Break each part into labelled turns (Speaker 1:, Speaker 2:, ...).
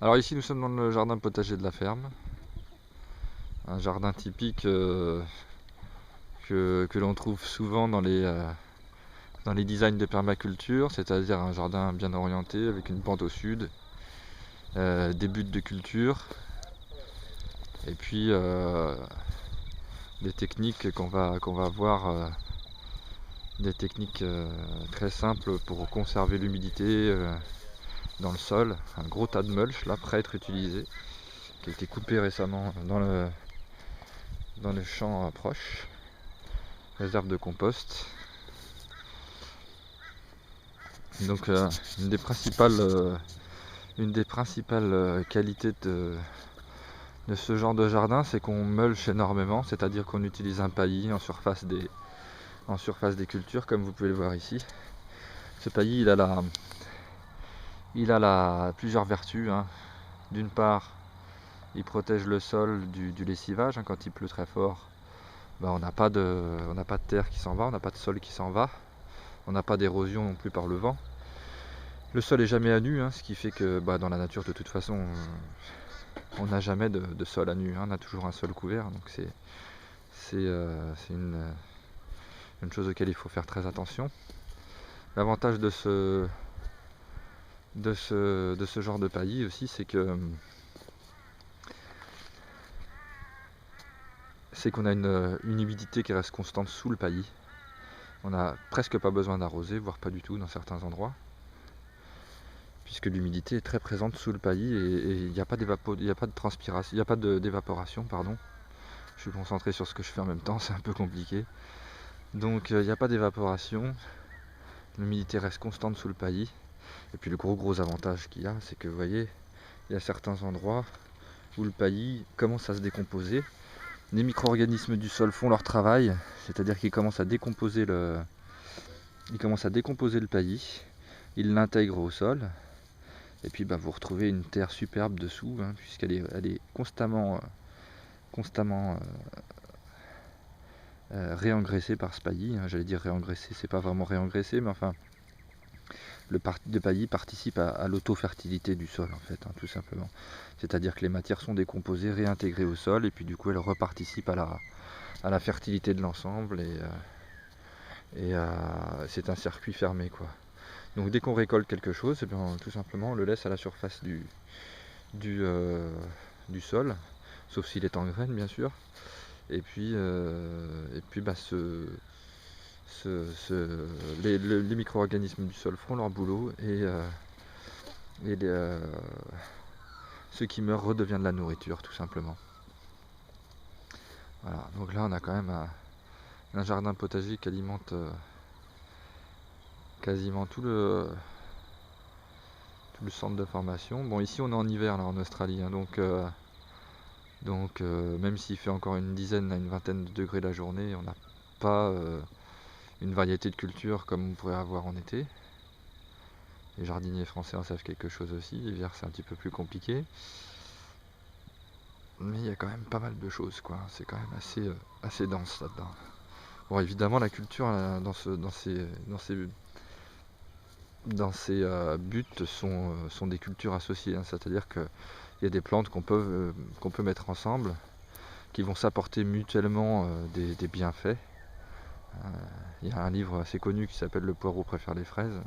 Speaker 1: Alors ici nous sommes dans le jardin potager de la ferme, un jardin typique que l'on trouve souvent dans les designs de permaculture, c'est-à-dire un jardin bien orienté avec une pente au sud, des buts de culture et puis des techniques qu'on va voir, des techniques très simples pour conserver l'humidité dans le sol, un gros tas de mulch là prêt à être utilisé, qui a été coupé récemment dans le champ proche, réserve de compost. Donc une des principales qualités de ce genre de jardin, c'est qu'on mulch énormément, c'est-à-dire qu'on utilise un paillis en surface des cultures, comme vous pouvez le voir ici. Ce paillis, il a plusieurs vertus, hein. D'une part, il protège le sol du lessivage, hein. Quand il pleut très fort, on n'a pas de terre qui s'en va, on n'a pas de sol qui s'en va, on n'a pas d'érosion non plus par le vent. Le sol est jamais à nu, hein, ce qui fait que dans la nature de toute façon on n'a jamais de sol à nu, hein, on a toujours un sol couvert, donc c'est une chose auquel il faut faire très attention. L'avantage de ce genre de paillis aussi, c'est qu'on a une humidité qui reste constante sous le paillis. On n'a presque pas besoin d'arroser, voire pas du tout dans certains endroits, puisque l'humidité est très présente sous le paillis et il n'y a pas de transpiration, il n'y a pas d'évaporation, pardon. Je suis concentré sur ce que je fais en même temps, c'est un peu compliqué. Donc il n'y a pas d'évaporation, l'humidité reste constante sous le paillis. Et puis le gros avantage qu'il y a, c'est que vous voyez, il y a certains endroits où le paillis commence à se décomposer. Les micro-organismes du sol font leur travail, c'est-à-dire qu'ils commencent à décomposer le paillis, ils l'intègrent au sol, et puis vous retrouvez une terre superbe dessous, hein, puisqu'elle est constamment réengraissée par ce paillis, hein. J'allais dire réengraissée, c'est pas vraiment réengraissé, mais enfin, le paillis participe à l'auto-fertilité du sol, en fait, hein, tout simplement. C'est-à-dire que les matières sont décomposées, réintégrées au sol, et puis du coup elles reparticipent à la fertilité de l'ensemble, et c'est un circuit fermé, quoi. Donc dès qu'on récolte quelque chose, tout simplement on le laisse à la surface du, euh, du sol, sauf s'il est en graines bien sûr. Et puis les micro-organismes du sol font leur boulot et ce qui meurt redevient de la nourriture tout simplement. Voilà, donc là on a quand même un jardin potager qui alimente quasiment tout le centre de formation. Bon, ici on est en hiver là en Australie, hein, donc même s'il fait encore une dizaine à une vingtaine de degrés la journée, on n'a pas une variété de cultures comme on pourrait avoir en été. Les jardiniers français en savent quelque chose aussi, l'hiver c'est un petit peu plus compliqué. Mais il y a quand même pas mal de choses, quoi. C'est quand même assez dense là-dedans. Bon, évidemment, la culture dans ces buts sont des cultures associées, hein. C'est-à-dire qu'il y a des plantes qu'on peut mettre ensemble, qui vont s'apporter mutuellement des bienfaits. Il y a un livre assez connu qui s'appelle Le poireau préfère les fraises.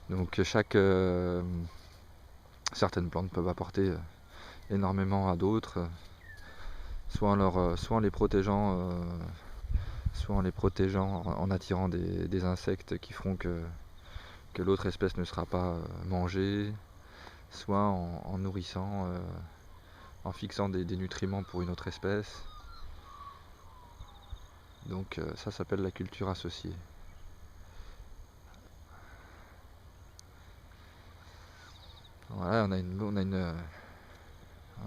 Speaker 1: Donc certaines plantes peuvent apporter énormément à d'autres, soit en les protégeant, en attirant des insectes qui feront que l'autre espèce ne sera pas mangée, soit en nourrissant, en fixant des nutriments pour une autre espèce. Donc ça s'appelle la culture associée. Voilà, on a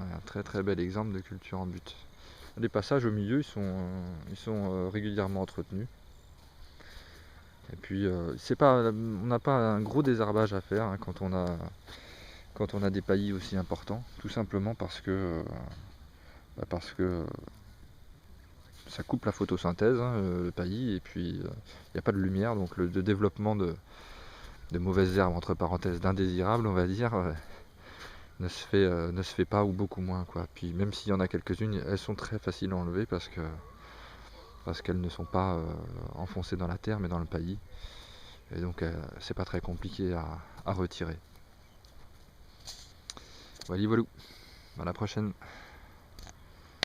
Speaker 1: un très bel exemple de culture en but. Les passages au milieu, ils sont régulièrement entretenus. Et puis, on n'a pas un gros désherbage à faire, hein, quand on a des paillis aussi importants, tout simplement parce que ça coupe la photosynthèse, hein, le paillis, et puis il n'y a pas de lumière, donc le développement de mauvaises herbes, entre parenthèses, d'indésirables, on va dire, ne se fait pas ou beaucoup moins, quoi. Puis même s'il y en a quelques-unes, elles sont très faciles à enlever parce qu'elles ne sont pas enfoncées dans la terre mais dans le paillis. Et donc c'est pas très compliqué à retirer. Voilà, voilà. À la prochaine.